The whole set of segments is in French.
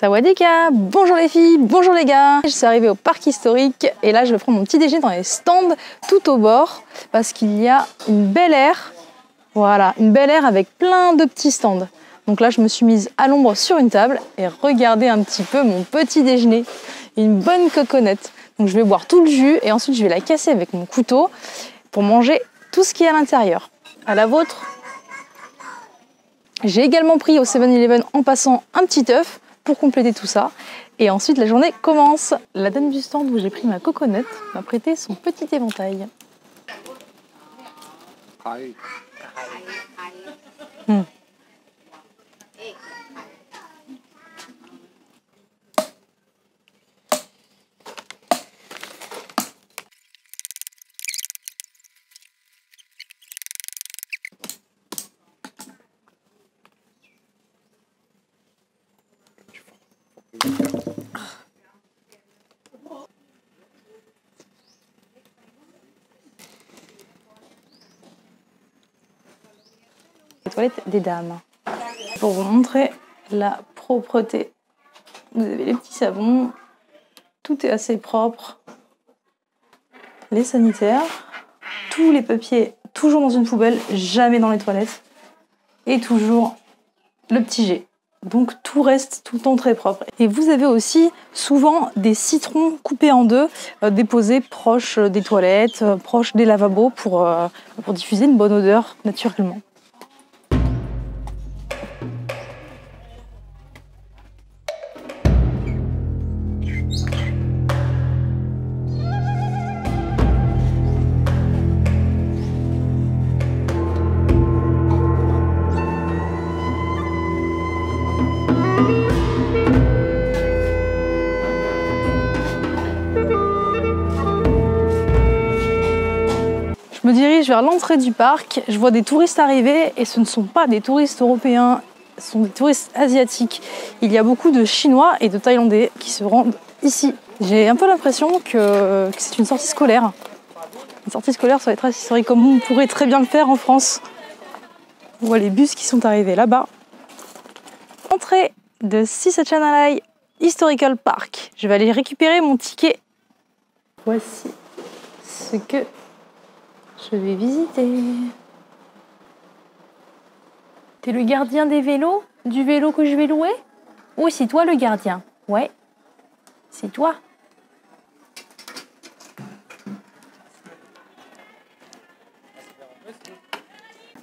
Sawadika, bonjour les filles, bonjour les gars. Je suis arrivée au parc historique et là je vais prendre mon petit déjeuner dans les stands tout au bord parce qu'il y a une belle aire. Voilà, une belle aire avec plein de petits stands. Donc là je me suis mise à l'ombre sur une table et regardez un petit peu mon petit déjeuner. Une bonne coconut. Donc je vais boire tout le jus et ensuite je vais la casser avec mon couteau pour manger tout ce qui est à l'intérieur. À la vôtre. J'ai également pris au 7-Eleven en passant un petit œuf pour compléter tout ça. Et ensuite, la journée commence. La dame du stand où j'ai pris ma coconut m'a prêté son petit éventail. Les toilettes des dames. Pour vous montrer la propreté, vous avez les petits savons, tout est assez propre. Les sanitaires, tous les papiers toujours dans une poubelle, jamais dans les toilettes. Et toujours le petit jet. Donc tout reste tout le temps très propre. Et vous avez aussi souvent des citrons coupés en deux, déposés proches des toilettes, proches des lavabos pour diffuser une bonne odeur naturellement. Je me dirige vers l'entrée du parc, je vois des touristes arriver et ce ne sont pas des touristes européens, ce sont des touristes asiatiques. Il y a beaucoup de Chinois et de Thaïlandais qui se rendent ici. J'ai un peu l'impression que c'est une sortie scolaire. Une sortie scolaire sur les traces historiques comme on pourrait très bien le faire en France. On voit les bus qui sont arrivés là-bas. Entrée de Sisatchanalai Historical Park. Je vais aller récupérer mon ticket. Voici ce que je vais visiter. T'es le gardien des vélos? Du vélo que je vais louer? Oui, c'est toi le gardien. Ouais, c'est toi.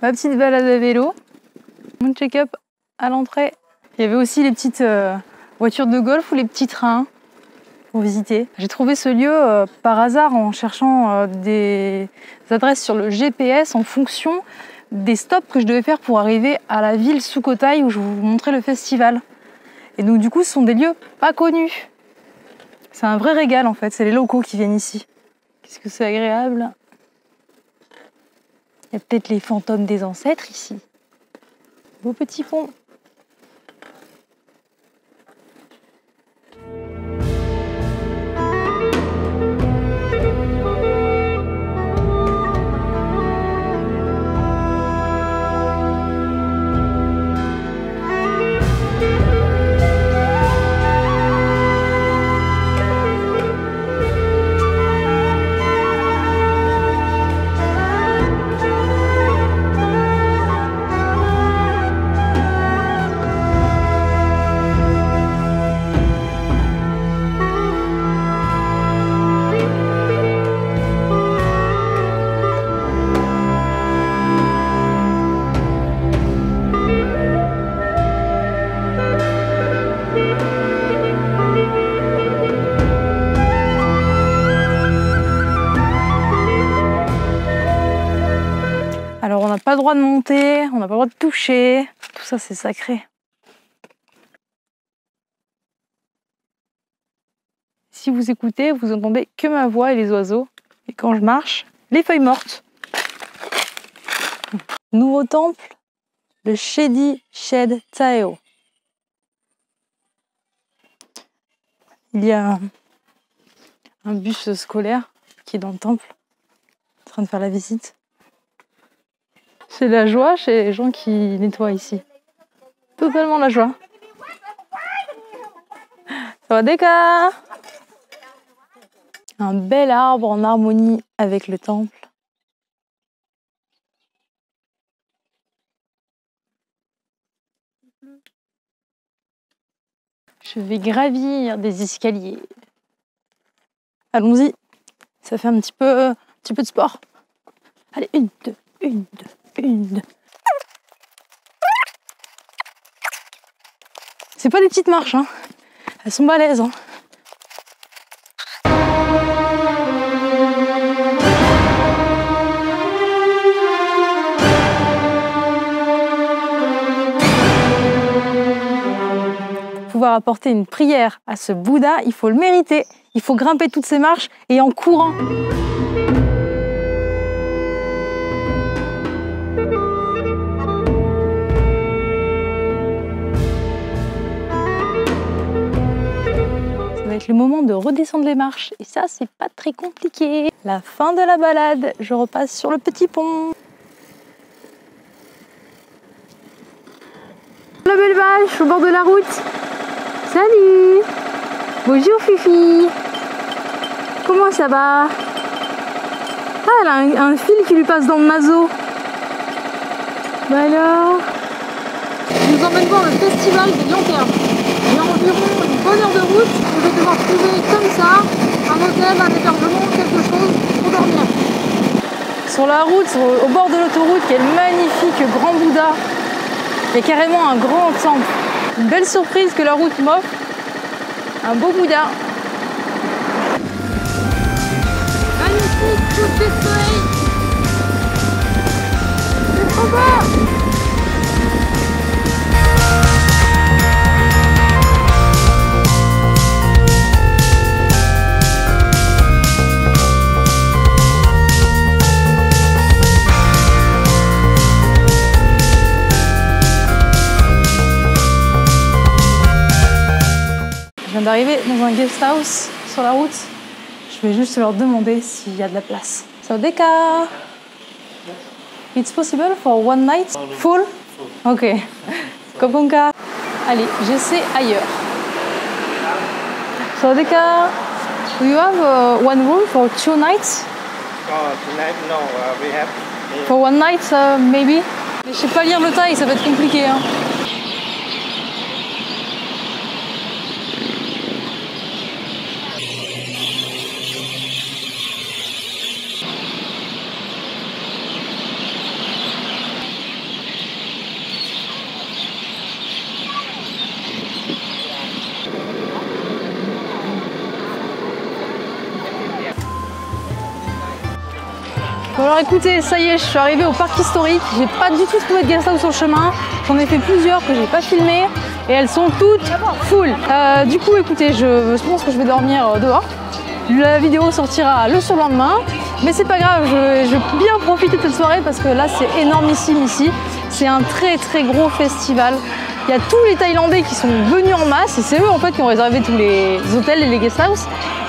Ma petite balade à vélo. Mon check-up à l'entrée. Il y avait aussi les petites voitures de golf ou les petits trains pour visiter. J'ai trouvé ce lieu par hasard en cherchant des adresses sur le GPS en fonction des stops que je devais faire pour arriver à la ville Sukhothai où je vous montrais le festival. Et donc du coup ce sont des lieux pas connus. C'est un vrai régal en fait, c'est les locaux qui viennent ici. Qu'est-ce que c'est agréable. Il y a peut-être les fantômes des ancêtres ici. Beau petit pont. Alors on n'a pas le droit de monter, on n'a pas le droit de toucher, tout ça c'est sacré. Si vous écoutez, vous entendez que ma voix et les oiseaux. Et quand je marche, les feuilles mortes. Nouveau temple, le Shedi Shed Taeo. Il y a un bus scolaire qui est dans le temple, en train de faire la visite. C'est la joie chez les gens qui nettoient ici. Totalement la joie. Sawadeka! Un bel arbre en harmonie avec le temple. Je vais gravir des escaliers. Allons-y. Ça fait un petit peu de sport. Allez, 1, 2, 1, 2, 1, 2. C'est pas des petites marches, hein. Elles sont balèzes, hein. Pour pouvoir apporter une prière à ce Bouddha, il faut le mériter. Il faut grimper toutes ces marches et en courant. Ça va être le moment de redescendre les marches et ça, c'est pas très compliqué. La fin de la balade, je repasse sur le petit pont. La belle vache au bord de la route. Salut! Bonjour Fifi! Comment ça va? Ah, elle a un fil qui lui passe dans le mazo. Bah alors? Je nous emmène voir le festival des lanternes. Il y a environ une bonne heure de route. Je vais devoir trouver comme ça un hôtel, un hébergement, quelque chose pour dormir. Sur la route, au bord de l'autoroute, quel magnifique grand Bouddha. Il y a carrément un grand temple. Une belle surprise que la route m'offre. Un beau Bouddha. Magnifique coucher de soleil. C'est trop beau. Je viens d'arriver dans un guest house sur la route. Je vais juste leur demander s'il y a de la place. Sawadeka! It's possible for one night? Full? Ok. Kopunka. Allez, j'essaie ailleurs. Sawadeka! Do you have one room for 2 nights? Tonight, no, we have. For one night, maybe? Je sais pas lire le thaï, ça va être compliqué. Hein. Bon alors écoutez, ça y est, je suis arrivée au parc historique. J'ai pas du tout trouvé de guest house sur le chemin. J'en ai fait plusieurs que j'ai pas filmées et elles sont toutes full. Du coup, écoutez, je pense que je vais dormir dehors. La vidéo sortira le surlendemain, mais c'est pas grave. Je vais bien profiter de cette soirée parce que là, c'est énormissime ici. C'est un très très gros festival. Il y a tous les Thaïlandais qui sont venus en masse et c'est eux en fait qui ont réservé tous les hôtels et les guest house.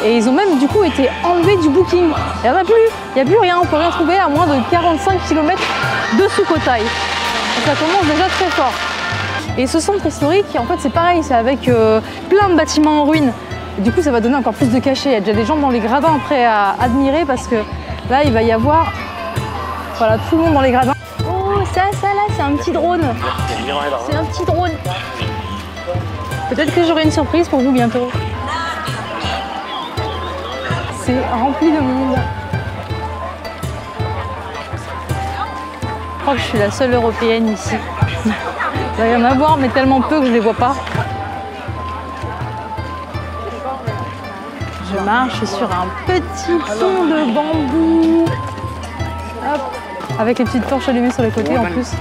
Et ils ont même du coup été enlevés du booking. Il n'y en a plus, il n'y a plus rien, on peut rien trouver à moins de 45 km de Sukhothai. Ça commence déjà très fort. Et ce centre historique, en fait c'est pareil, c'est avec plein de bâtiments en ruine. Et du coup ça va donner encore plus de cachet. Il y a déjà des gens dans les gradins prêts à admirer parce que là il va y avoir voilà, tout le monde dans les gradins. Oh ça là, c'est un petit drone. C'est un petit drone. Peut-être que j'aurai une surprise pour vous bientôt. C'est rempli de monde. Je crois que je suis la seule européenne ici. Il va y en avoir, mais tellement peu que je ne les vois pas. Je marche sur un petit pont de bambou. Hop. Avec les petites torches allumées sur les côtés en plus.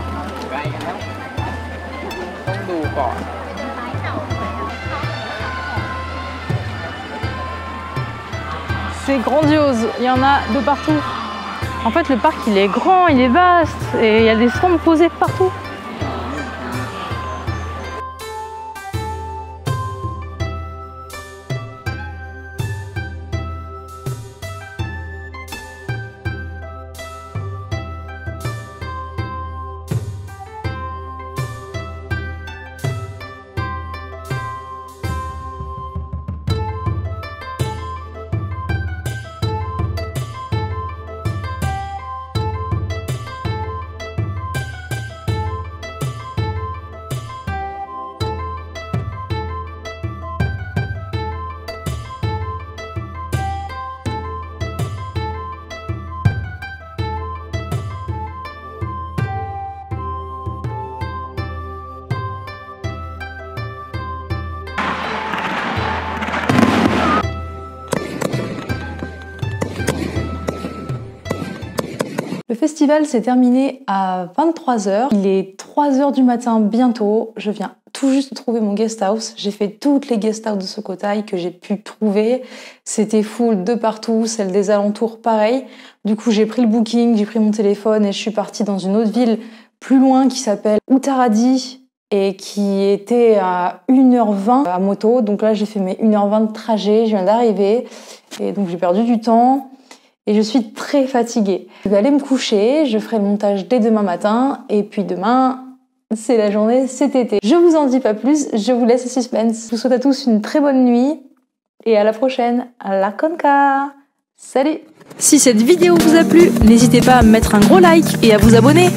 C'est grandiose, il y en a de partout. En fait, le parc, il est grand, il est vaste et il y a des stands posés partout. Le festival s'est terminé à 23h. Il est 3h du matin bientôt. Je viens tout juste de trouver mon guest house. J'ai fait toutes les guest houses de Sukhothai que j'ai pu trouver. C'était full de partout, celle des alentours pareil. Du coup, j'ai pris le booking, j'ai pris mon téléphone et je suis partie dans une autre ville plus loin qui s'appelle Uttaradi et qui était à 1h20 à moto. Donc là, j'ai fait mes 1h20 de trajet, je viens d'arriver et donc j'ai perdu du temps. Et je suis très fatiguée. Je vais aller me coucher, je ferai le montage dès demain matin, et puis demain, c'est la journée cet été. Je vous en dis pas plus, je vous laisse au suspense. Je vous souhaite à tous une très bonne nuit, et à la prochaine. À la conca! Salut! Si cette vidéo vous a plu, n'hésitez pas à mettre un gros like et à vous abonner.